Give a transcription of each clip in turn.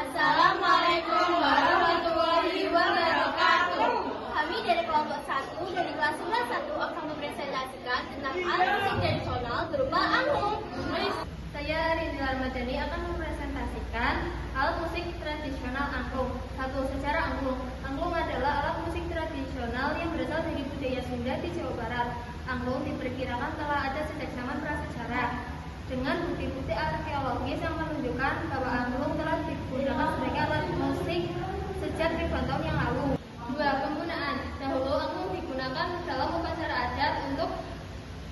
Assalamualaikum warahmatullahi wabarakatuh. Kami dari kelompok 1 dari kelas 91 akan mempresentasikan tentang alat musik tradisional berupa angklung. Saya Rizky Ramadhani akan mempresentasikan alat musik tradisional angklung. 1. Sejarah angklung. Angklung adalah alat musik tradisional yang berasal dari budaya Sunda di Jawa Barat. Angklung diperkirakan telah ada sejak zaman prasejarah, dengan bukti-bukti arkeologis yang menunjukkan bahwa angklung telah digunakan sebagai alat musik sejak ribuan tahun yang lalu. 2. Penggunaan. Dahulu angklung digunakan dalam upacara adat untuk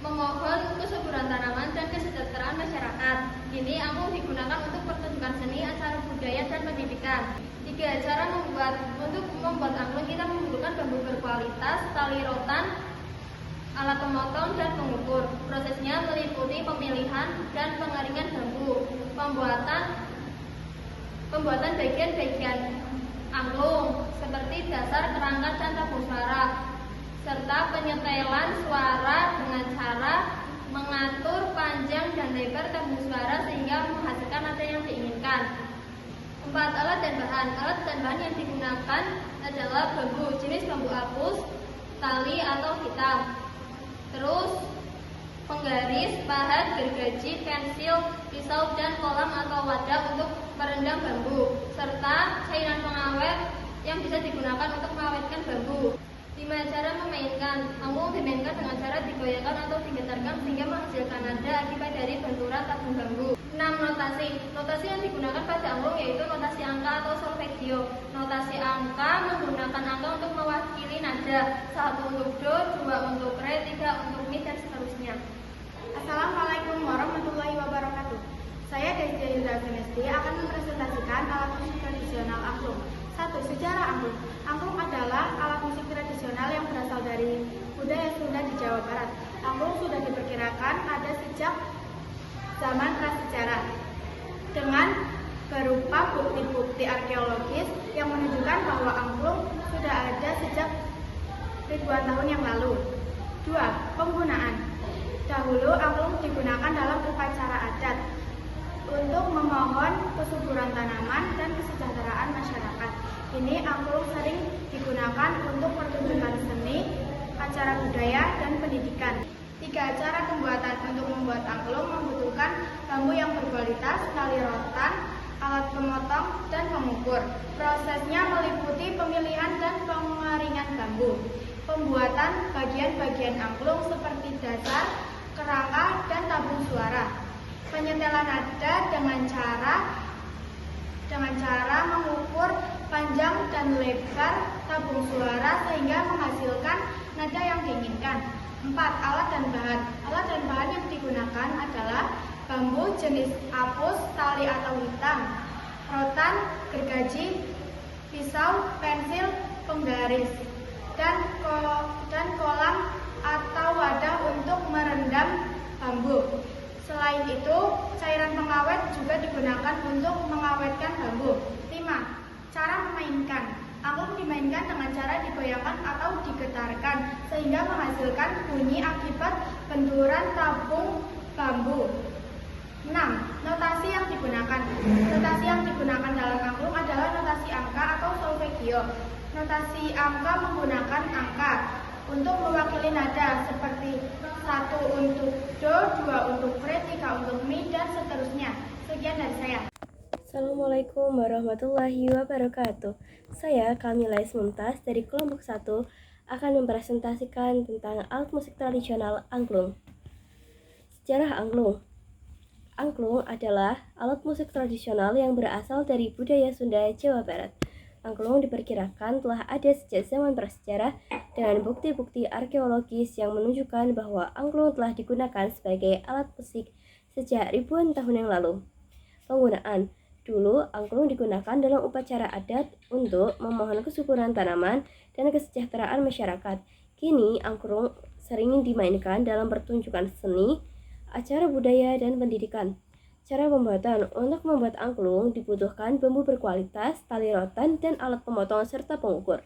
memohon kesuburan tanaman dan kesejahteraan masyarakat. Kini angklung digunakan untuk pertunjukan seni, acara budaya, dan pendidikan. 3. Cara membuat. Untuk membuat angklung kita membutuhkan bambu berkualitas, tali rotan, alat pemotong, dan pengukur. Prosesnya meliputi pemilihan dan pengeringan bambu, pembuatan bagian-bagian angklung seperti dasar, kerangka, dan tabung suara, serta penyetelan suara dengan cara mengatur panjang dan lebar tabung suara sehingga menghasilkan nada yang diinginkan. 4. Alat dan bahan. Alat dan bahan yang digunakan adalah bambu, jenis bambu apus, tali atau hitam. Terus penggaris, pahat, gergaji, pensil, pisau, dan kolam atau wadah untuk merendam bambu, serta cairan pengawet yang bisa digunakan untuk mengawetkan bambu. 5. Cara memainkan. Angklung dimainkan dengan cara digoyangkan atau digetarkan sehingga menghasilkan nada akibat dari benturan tabung bambu. 6. Notasi. Notasi yang digunakan pada angklung yaitu notasi angka atau solfeggio. Notasi angka menggunakan angka untuk mewakili nada. 1 untuk do, 2 untuk re, 3 untuk mi, dan seterusnya. Assalamualaikum warahmatullahi wabarakatuh. Saya Desya Hilda Vanesti akan mempresentasikan alat musik tradisional angklung. 1. Sejarah angklung. Angklung adalah alat musik tradisional yang berasal dari budaya Sunda di Jawa Barat. Angklung sudah diperkirakan ada sejak zaman prasejarah dengan berupa bukti-bukti arkeologis yang menunjukkan bahwa angklung sudah ada sejak ribuan tahun yang lalu. 2. Penggunaan. Dahulu angklung digunakan dalam upacara adat untuk memohon kesuburan tanaman dan kesejahteraan masyarakat. Kini angklung sering digunakan untuk pertunjukan seni, acara budaya, dan pendidikan. 3. Cara pembuatan. Untuk membuat angklung membutuhkan bambu yang berkualitas, tali rotan, alat pemotong, dan pengukur. Prosesnya meliputi pemilihan dan pengeringan bambu, pembuatan bagian-bagian angklung seperti dasar, kerangka, dan tabung suara, penyetelan nada dengan cara mengukur panjang dan lebar tabung suara sehingga menghasilkan nada yang diinginkan. 4. Alat dan bahan. Alat dan bahan yang digunakan adalah bambu jenis apus, tali atau hitam, rotan, gergaji, pisau, pensil, penggaris, dan kolam atau wadah untuk merendam bambu. Selain itu, cairan pengawet juga digunakan untuk mengawetkan bambu. 5. Cara memainkan. Angklung dimainkan dengan cara digoyangkan atau digetarkan sehingga menghasilkan bunyi akibat benturan tabung bambu. 6. Notasi yang digunakan. Notasi yang digunakan dalam angklung adalah notasi angka atau solfeggio. Notasi angka menggunakan angka untuk mewakili nada seperti 1 untuk do, 2 untuk re, 3 untuk mi, dan seterusnya. Sekian dari saya. Assalamualaikum warahmatullahi wabarakatuh. Saya Kamila Mumtaz dari kelompok 1 akan mempresentasikan tentang alat musik tradisional angklung. Sejarah angklung. Angklung adalah alat musik tradisional yang berasal dari budaya Sunda, Jawa Barat. Angklung diperkirakan telah ada sejak zaman prasejarah dengan bukti-bukti arkeologis yang menunjukkan bahwa angklung telah digunakan sebagai alat musik sejak ribuan tahun yang lalu. Penggunaan. Dulu, angklung digunakan dalam upacara adat untuk memohon kesuburan tanaman dan kesejahteraan masyarakat. Kini, angklung sering dimainkan dalam pertunjukan seni, acara budaya, dan pendidikan. Cara pembuatan. Untuk membuat angklung dibutuhkan bambu berkualitas, tali rotan, dan alat pemotong serta pengukur.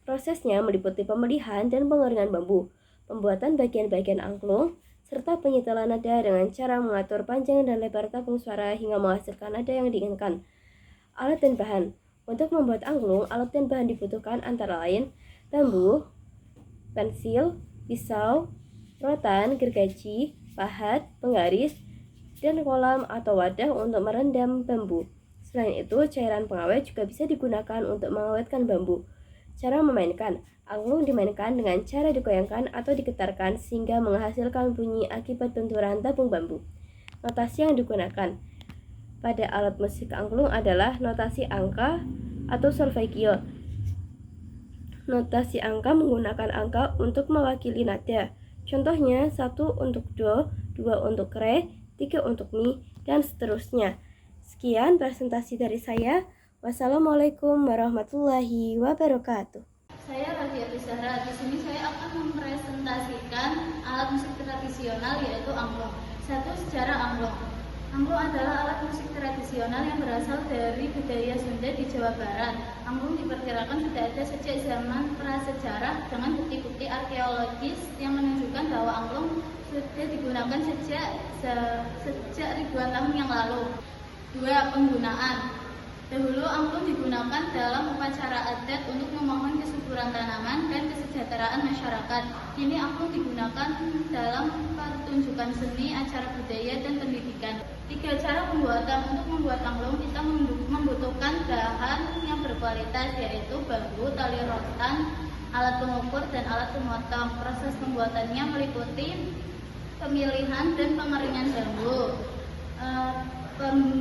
Prosesnya meliputi pemilihan dan pengeringan bambu, pembuatan bagian-bagian angklung, serta penyetelan nada dengan cara mengatur panjang dan lebar tabung suara hingga menghasilkan nada yang diinginkan. Alat dan bahan. Untuk membuat angklung, alat dan bahan dibutuhkan antara lain bambu, pensil, pisau, rotan, gergaji, pahat, penggaris, dan kolam atau wadah untuk merendam bambu. Selain itu, cairan pengawet juga bisa digunakan untuk mengawetkan bambu. Cara memainkan. Angklung dimainkan dengan cara digoyangkan atau digetarkan sehingga menghasilkan bunyi akibat benturan tabung bambu. Notasi yang digunakan pada alat musik angklung adalah notasi angka atau solfeggio. Notasi angka menggunakan angka untuk mewakili nada. Contohnya 1 untuk do, 2 untuk re, 3 untuk mi, dan seterusnya. Sekian presentasi dari saya. Wassalamualaikum warahmatullahi wabarakatuh. Saya Radiati Zahra. Di sini saya akan mempresentasikan alat musik tradisional yaitu angklung. 1. Sejarah angklung. Angklung adalah alat musik tradisional yang berasal dari budaya Sunda di Jawa Barat. Angklung diperkirakan sudah ada sejak zaman prasejarah dengan bukti-bukti arkeologis yang menunjukkan bahwa angklung sudah digunakan sejak ribuan tahun yang lalu. 2. Penggunaan. Dahulu angklung digunakan dalam upacara adat untuk memohon kesuburan tanaman dan kesejahteraan masyarakat. Kini angklung digunakan dalam pertunjukan seni, acara budaya, dan pendidikan. 3. Cara pembuatan. Untuk membuat angklung kita membutuhkan bahan yang berkualitas yaitu bambu, tali rotan, alat pengukur, dan alat pemotong. Proses pembuatannya meliputi pemilihan dan pengeringan bambu,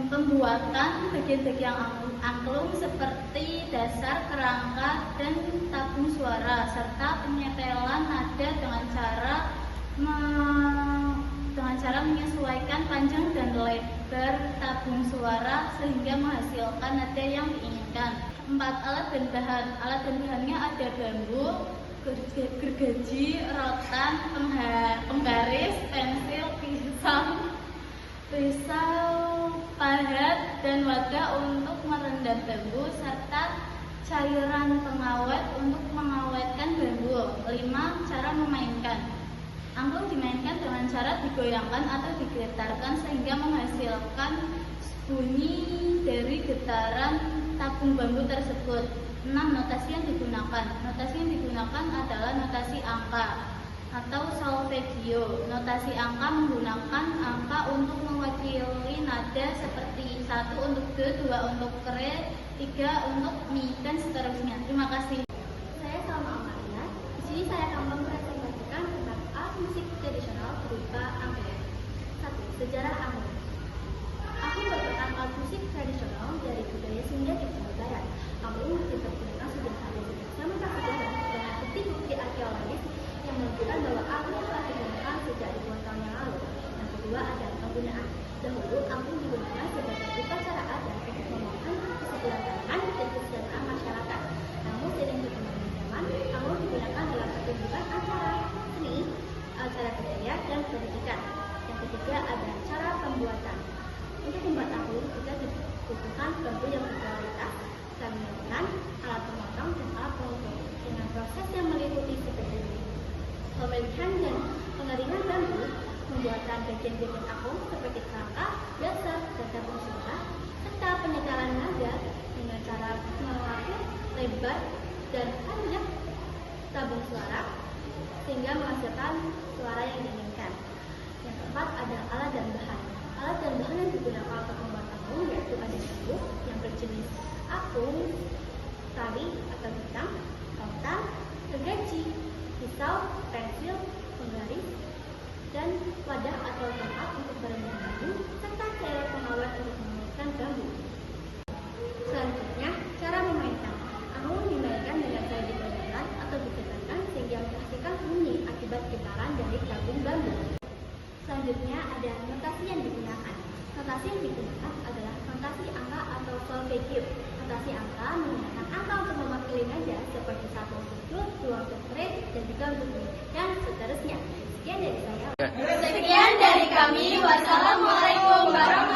pembuatan bagian-bagian angklung seperti dasar, kerangka, dan tabung suara, serta penyetelan nada dengan cara menyesuaikan panjang dan lebar tabung suara sehingga menghasilkan nada yang diinginkan. 4. Alat dan bahan. Alat dan bahannya ada bambu, gergaji, rotan, penggaris, pensil, pisau, pahat, dan wadah untuk merendam bambu, serta cairan pengawet untuk mengawetkan bambu. 5. Cara memainkan. Angklung dimainkan dengan cara digoyangkan atau digetarkan sehingga menghasilkan bunyi dari getaran tabung bambu tersebut. 6. Notasi yang digunakan. Notasi yang digunakan adalah notasi angka atau solfeggio. Notasi angka menggunakan angka untuk mewakili nada seperti 1 untuk do, 2 untuk re, 3 untuk mi, dan seterusnya. Terima kasih. Saya Salma Amalia. Di sini saya akan mempresentasikan tentang alat musik tradisional berupa angklung. 1. Sejarah angklung. Angklung merupakan alat musik tradisional dari budaya Sunda di Jawa Barat. Angklung dipergunakan sudah ada sejak zaman prasejarah dengan bukti-bukti arkeologis yang menunjukkan bahwa angklung telah digunakan sejak ribuan tahun yang lalu. Yang kedua adalah penggunaan. Dahulu angklung digunakan sebagai upacara adat untuk memohon kesuburan tanaman dan kesejahteraan masyarakat. Namun seiring berkembangnya zaman, angklung digunakan dalam pertunjukan acara seni, acara budaya, dan pendidikan. Yang ketiga adalah cara pembuatan. Untuk membuat angklung kita dibutuhkan bambu yang berkualitas, gamelan, alat pemotong, dan alat pengukur dengan proses yang meliputi seperti pemilihan dan pengeringan bambu, pembuatan bagian-bagian angklung seperti kerangka, dasar, dan tabung suara, serta penyetelan nada dengan cara mengatur lebar dan panjang tabung suara sehingga menghasilkan suara yang diinginkan. Yang keempat adalah alat dan bahan. Alat dan bahan yang digunakan untuk membuat angklung yaitu ada bambu yang berjenis apung, tali atau hitam, rotan, gergaji, pisau, pensil, penggaris, dan wadah atau tempat untuk merendam bambu, serta cairan pengawet untuk mengawetkan bambu. Selanjutnya, cara memainkan. Angklung dimainkan dengan cara digoyangkan atau digetarkan sehingga menghasilkan bunyi akibat getaran dari tabung bambu. Selanjutnya ada notasi yang digunakan. Notasi yang digunakan adalah notasi angka atau solfeggio. Notasi angka menggunakan angka untuk mewakili nada seperti 1 untuk do, 2 untuk re, dan 3 untuk mi, dan seterusnya. Sekian dari saya. Sekian dari kami. Wassalamualaikum warahmatullahi wabarakatuh.